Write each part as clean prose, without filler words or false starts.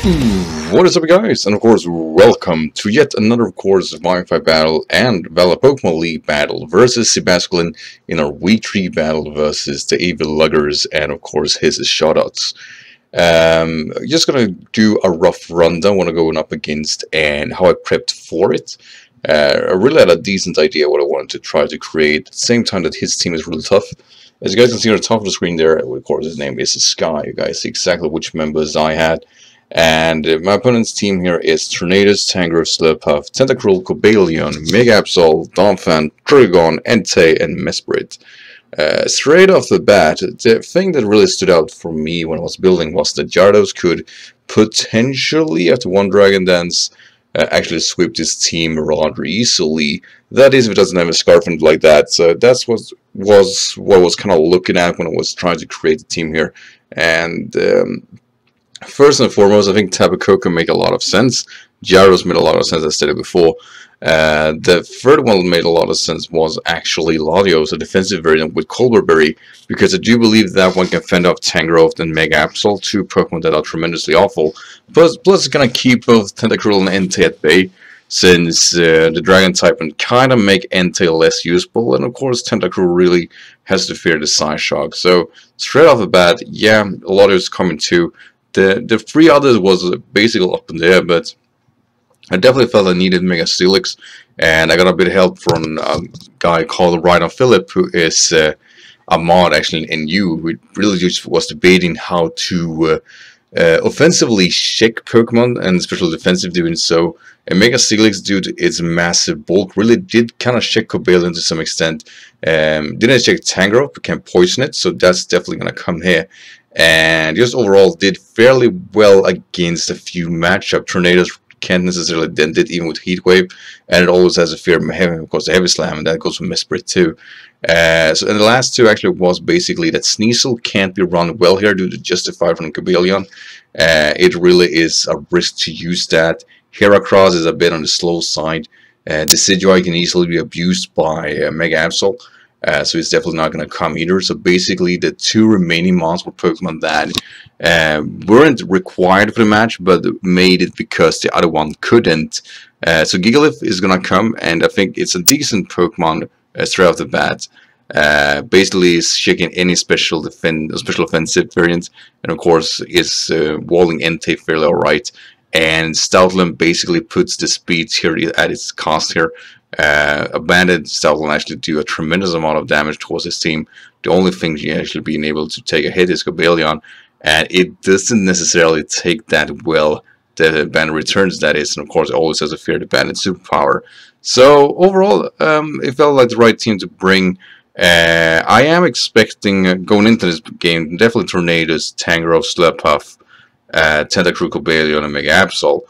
What is up, guys? And of course, welcome to yet another, of course, Wi-Fi battle and Valor Pokemon League battle versus Sebasculin in our week 3 battle versus the Evil Luggers and of course his shoutouts. Just gonna do a rough rundown what I'm going up against and how I prepped for it. I really had a decent idea what I wanted to try to create at the same time that his team is really tough. As you guys can see on the top of the screen there, of course his name is Sky. You guys see exactly which members I had. And my opponent's team here is Tornadus, Tangrowth, Slurpuff, Tentacruel, Cobalion, Mega Absol, Donphan, Trigon, Entei, and Mesprit. Straight off the bat, the thing that really stood out for me when I was building was that Gyarados could potentially, after one Dragon Dance, actually sweep this team rather easily. That is, if it doesn't have a scarf and like that. So that's what I was kind of looking at when I was trying to create the team here. And first and foremost, I think Tapu Koko make a lot of sense. Gyarados made a lot of sense, as I stated before. The third one that made a lot of sense was actually Latios, a defensive variant with Colberberry, because I do believe that one can fend off Tangrowth and Mega Absol, two Pokemon that are tremendously awful. Plus it's gonna keep both Tentacruel and Entei at bay, since the Dragon type can kind of make Entei less useful, and of course Tentacruel really has to fear the Psyshock. So straight off the bat, yeah, Latios coming too. The three others was basically up in there, but I definitely felt I needed Mega Steelix, and I got a bit of help from a guy called Rhino Phillip, who is a mod actually in NU, who really just was debating how to offensively shake Pokemon, and especially defensive doing so. And Mega Steelix, due to its massive bulk, really did kind of shake Cobalion to some extent. Didn't shake Tangrowth, but can poison it, so that's definitely going to come here. And just overall did fairly well against a few matchups. Tornadus can't necessarily dent it even with Heat Wave, and it always has a fear of heavy, of course, the Heavy Slam, and that goes for Mesprit too. So and the last two actually was basically that Sneasel can't be run well here due to Justified from Cobalion. It really is a risk to use that. Heracross is a bit on the slow side. Decidueye can easily be abused by Mega Absol. So it's definitely not going to come either. So basically the two remaining monster Pokemon that weren't required for the match, but made it because the other one couldn't. So Gigalith is going to come, and I think it's a decent Pokemon straight off the bat. Basically is shaking any special offensive variant, and of course is walling Entei fairly alright. And Stoutland basically puts the speeds here at its cost here. A banded Stoutland actually do a tremendous amount of damage towards his team. The only thing he actually being able to take a hit is Cobalion, and it doesn't necessarily take that well. The banded returns, that is, and of course it always has a fear the banded superpower. So overall, it felt like the right team to bring. I am expecting going into this game definitely Tornadus, Tangrowth, Slurpuff, Tentacruel, Cobalion, and Mega Absol.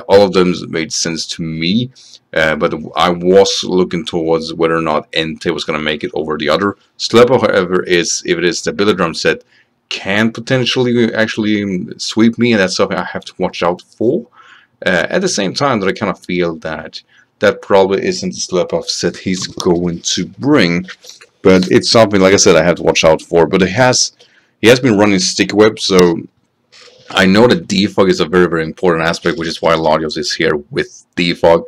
All of them made sense to me, but I was looking towards whether or not Entei was going to make it over the other. Slurpuff, however, is, if it is the Billydrum set, can potentially actually sweep me, and that's something I have to watch out for. At the same time, that I kind of feel that that probably isn't the Slurpuff set he's going to bring, but it's something, like I said, I have to watch out for. But he has been running Sticky Web, so I know that defog is a very, very important aspect, which is why Latios is here with defog.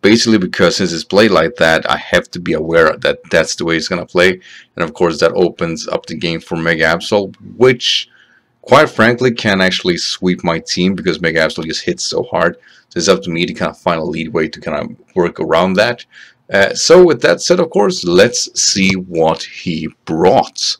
Basically because since it's played like that, I have to be aware that that's the way it's going to play. And of course that opens up the game for Mega Absol, which quite frankly can actually sweep my team because Mega Absol just hits so hard. So it's up to me to kind of find a lead way to kind of work around that. So with that said, of course, let's see what he brought.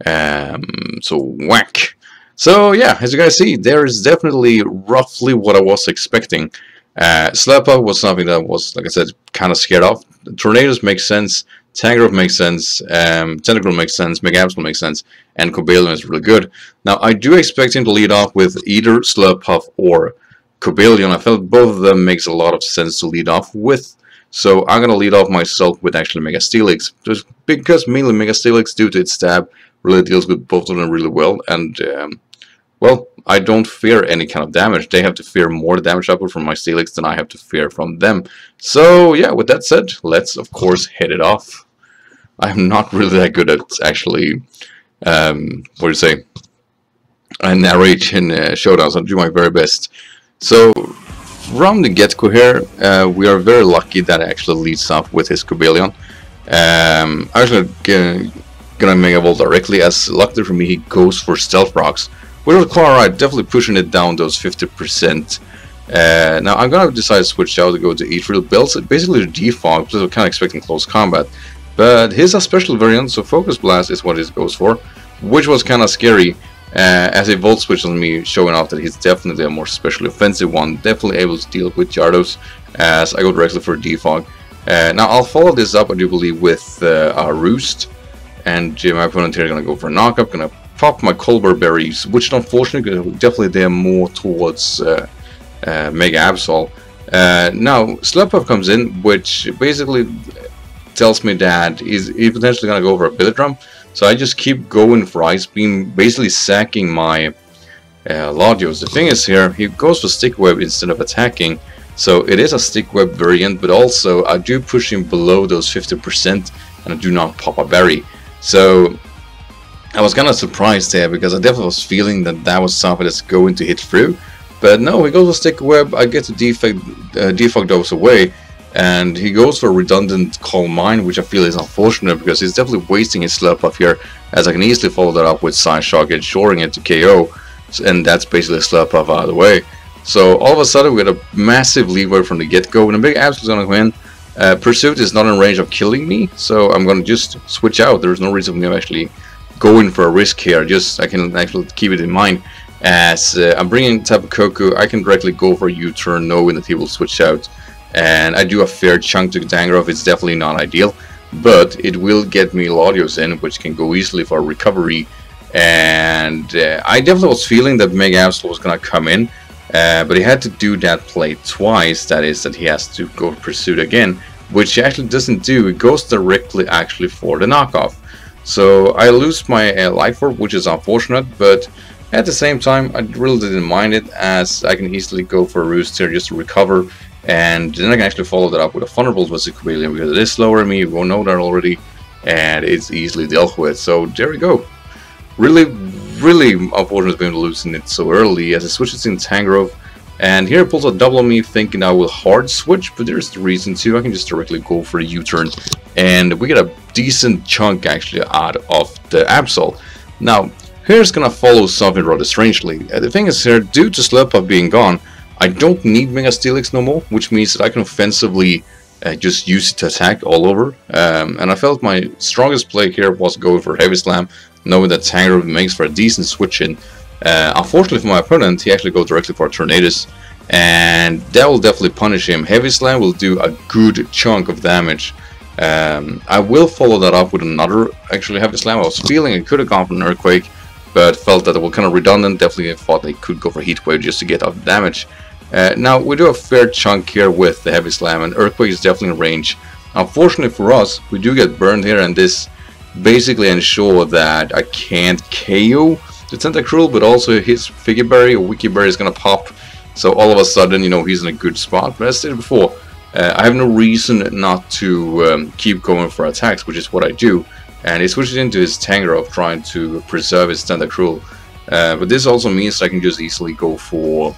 So whack. So yeah, as you guys see, there is definitely roughly what I was expecting. Slurpuff was something that was, like I said, kind of scared off. Tornadus makes sense, Tangrowth makes sense, Tentacruel makes sense, Mega Absol makes sense, and Cobalion is really good. Now I do expect him to lead off with either Slurpuff or Cobalion. I felt both of them makes a lot of sense to lead off with. So I'm going to lead off myself with actually Mega Steelix, just because mainly Mega Steelix, due to its stab, really deals with both of them really well, and well, I don't fear any kind of damage. They have to fear more damage output from my Steelix than I have to fear from them. So yeah, with that said, let's of course head it off. I'm not really that good at actually, what do you say, narrate in showdowns. I'll do my very best. So from the get-go here, we are very lucky that it actually leads off with his Cobalion. I'm actually gonna Mega Volt directly, as luckily for me he goes for Stealth Rocks. With a Chloride, definitely pushing it down those 50%. Now I'm gonna decide to switch out to go to Ethereal builds, basically the defog, because I'm kind of expecting close combat. But his special variant, so Focus Blast is what it goes for, which was kind of scary. As a Volt switch on me, showing off that he's definitely a more specially offensive one, definitely able to deal with Gyarados, as I go directly for defog. Now I'll follow this up, I do believe, with a Roost, and my opponent here is going to go for a knockup, going to pop my Colbur Berries, which unfortunately definitely they're more towards Mega Absol. Now Slurpuff comes in, which basically tells me that he's potentially going to go for a Billet Drum. So I just keep going for Ice Beam, basically sacking my Latios. The thing is here, he goes for Stick Web instead of attacking. So it is a Stick Web variant, but also I do push him below those 50% and I do not pop a berry. So I was kind of surprised there, because I definitely was feeling that that was something that's going to hit through. But no, he goes for Stick Web, I get to defog those away. And he goes for a redundant Calm Mind, which I feel is unfortunate, because he's definitely wasting his Slurpuff here, as I can easily follow that up with Side Shock, ensuring it to KO, and that's basically Slurpuff out of the way. So all of a sudden we get a massive leeway from the get-go, and a Big Absol's gonna win. Pursuit is not in range of killing me, so I'm gonna just switch out. There's no reason for me actually going for a risk here, I can actually keep it in mind. As I'm bringing Tapu Koko, I can directly go for a U-turn knowing that he will switch out. And I do a fair chunk to Tangrowth. It's definitely not ideal, but it will get me Latios in, which can go easily for a recovery. And I definitely was feeling that Mega Absol was going to come in, but he had to do that play twice. That is, that he has to go Pursuit again, which he actually doesn't do. It goes directly actually for the knockoff. So I lose my Life Orb, which is unfortunate, but at the same time I really didn't mind it, as I can easily go for a Roost here just to recover. And then I can actually follow that up with a Thunderbolt versus Cobalion, because it is slower than me, we all know that already, and it's easily dealt with. So there we go. Really unfortunate being losing it so early, as it switches in Tangrowth. And here it pulls a double on me, thinking I will hard switch, but there's the reason to. I can just directly go for a U-turn, and we get a decent chunk actually out of the Absol. Now, here's gonna follow something rather strangely. The thing is here, due to Slurpuff being gone, I don't need Mega Steelix no more, which means that I can offensively just use it to attack all over. And I felt my strongest play here was going for Heavy Slam, knowing that Tangrowth makes for a decent switch in. Unfortunately for my opponent, he actually goes directly for a Tornadus, and that will definitely punish him. Heavy Slam will do a good chunk of damage. I will follow that up with another actually Heavy Slam. I was feeling I could have gone for an Earthquake, but felt that it was kind of redundant. Definitely thought they could go for Heat Wave just to get out the damage. Now we do a fair chunk here with the Heavy Slam, and Earthquake is definitely in range. Unfortunately for us, we do get burned here, and this basically ensure that I can't KO the Tentacruel, but also his Figgy Berry or Wiki Berry is gonna pop. So all of a sudden, you know, he's in a good spot. But as I said before, I have no reason not to keep going for attacks, which is what I do. And he switches into his Tangrowth, trying to preserve his Tentacruel. But this also means that I can just easily go for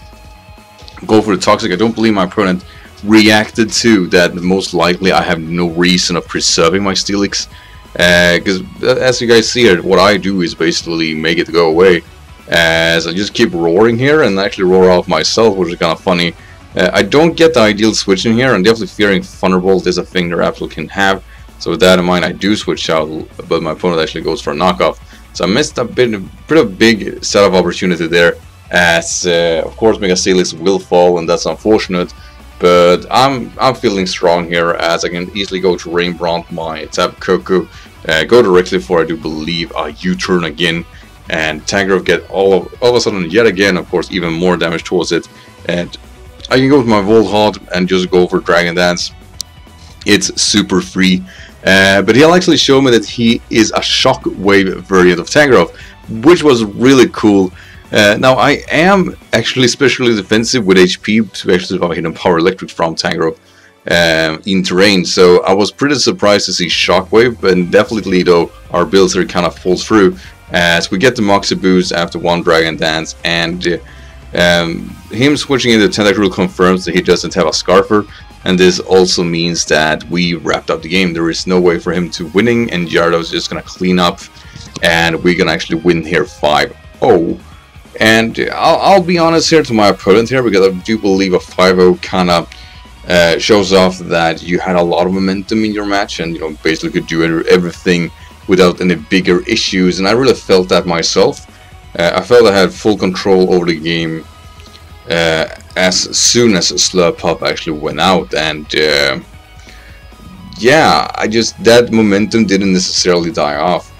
the Toxic. I don't believe my opponent reacted to that. Most likely I have no reason of preserving my Steelix, because as you guys see here, what I do is basically make it go away, as I just keep roaring here and actually roar off myself, which is kind of funny. I don't get the ideal switch in here. I'm definitely fearing Thunderbolt is a thing that absolutely can have, so with that in mind I do switch out, but my opponent actually goes for a knockoff. So I missed a bit of big setup opportunity there, as of course Mega Steelix will fall, and that's unfortunate. But I'm feeling strong here, as I can easily go to Rain Bront my Tapu Koko, go directly for, I do believe, a U-turn again, and Tangrowth get all of a sudden yet again, of course, even more damage towards it, and I can go with my Volthard and just go for Dragon Dance. It's super free, but he'll actually show me that he is a Shockwave variant of Tangrowth, which was really cool. Now I am actually especially defensive with HP to actually survive hitting Power Electric from Tangrowth in terrain, so I was pretty surprised to see Shockwave, and definitely though our build here kind of falls through, as we get the Moxie boost after one Dragon Dance, and him switching into Tentacruel confirms that he doesn't have a Scarfer, and this also means that we wrapped up the game. There is no way for him to winning, and Gyarados is gonna clean up, and we're gonna actually win here 5-0. And I'll be honest here to my opponent here, because I do believe a 5-0 kind of shows off that you had a lot of momentum in your match, and you know, basically could do everything without any bigger issues, and I really felt that myself. I felt I had full control over the game as soon as Slurpuff actually went out, and yeah, that momentum didn't necessarily die off.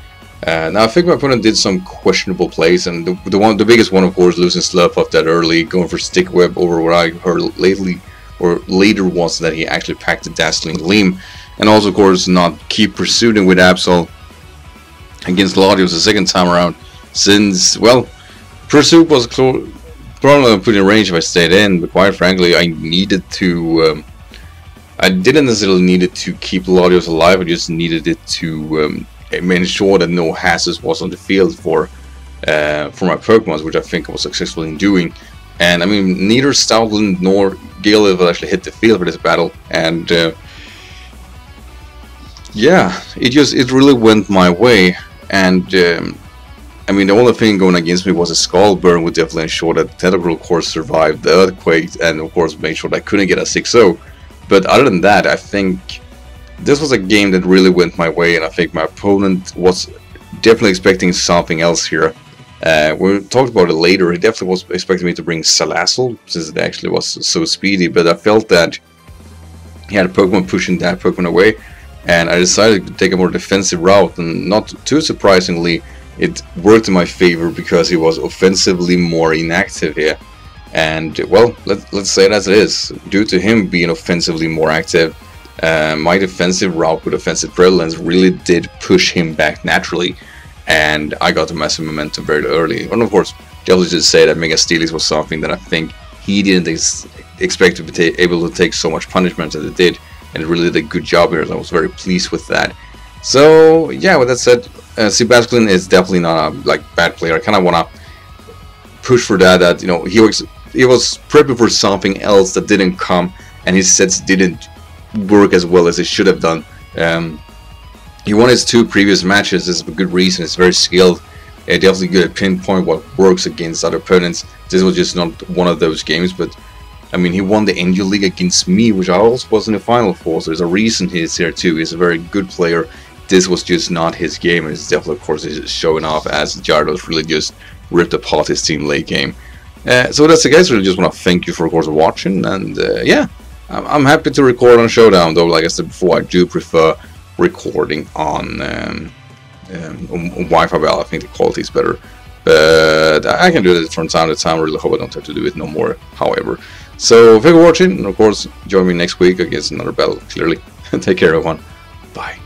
Now I think my opponent did some questionable plays, and the biggest one, of course, losing Slurpuff that early, going for Stick Web over what I heard later was that he actually packed the Dazzling Gleam, and also, of course, not keep pursuing with Absol against Latios the second time around, since, well, Pursuit was probably put in range if I stayed in, but quite frankly, I needed to, I didn't necessarily need it to keep Latios alive, I just needed it to ensure that no hazards was on the field for my Pokemon, which I think I was successful in doing. And I mean, neither Stoutland nor Gale will actually hit the field for this battle, and yeah, it really went my way. And I mean, the only thing going against me was a Skull Burn, would definitely ensure that Tentacruel, of course, survived the Earthquake, and of course made sure that I couldn't get a 6-0. But other than that, I think this was a game that really went my way, and I think my opponent was definitely expecting something else here. We talked about it later. He definitely was expecting me to bring Salazzle, since it actually was so speedy, but I felt that he had a Pokemon pushing that Pokemon away, and I decided to take a more defensive route, and not too surprisingly, it worked in my favor because he was offensively more inactive here. And well, let's say it as it is. Due to him being offensively more active, my defensive route with offensive prevalence really did push him back naturally, and I got the massive momentum very early. And of course, definitely should say that Mega Steelix was something that I think he didn't expect to be able to take so much punishment as it did, and it really did a good job here, and I was very pleased with that. So yeah, with that said, Sebasculin is definitely not a bad player. I kind of want to push for that you know, he was prepping for something else that didn't come, and his sets didn't work as well as it should have done. He won his 2 previous matches. This is a good reason. It's very skilled. Definitely good at pinpoint what works against other opponents. This was just not one of those games, but I mean, he won the Angel League against me, which I also was in the final for, so there's a reason he's here too. He's a very good player. This was just not his game, and it's definitely, of course, he's showing off as Gyarados really just ripped apart his team late game. So that's it, guys. I really just want to thank you for, of course, watching, and yeah, I'm happy to record on Showdown, though, like I said before, I do prefer recording on Wi-Fi. Well, I think the quality is better, but I can do it from time to time. I really hope I don't have to do it no more, however. So thank you for watching, and of course, join me next week against another battle, clearly. Take care, everyone. Bye.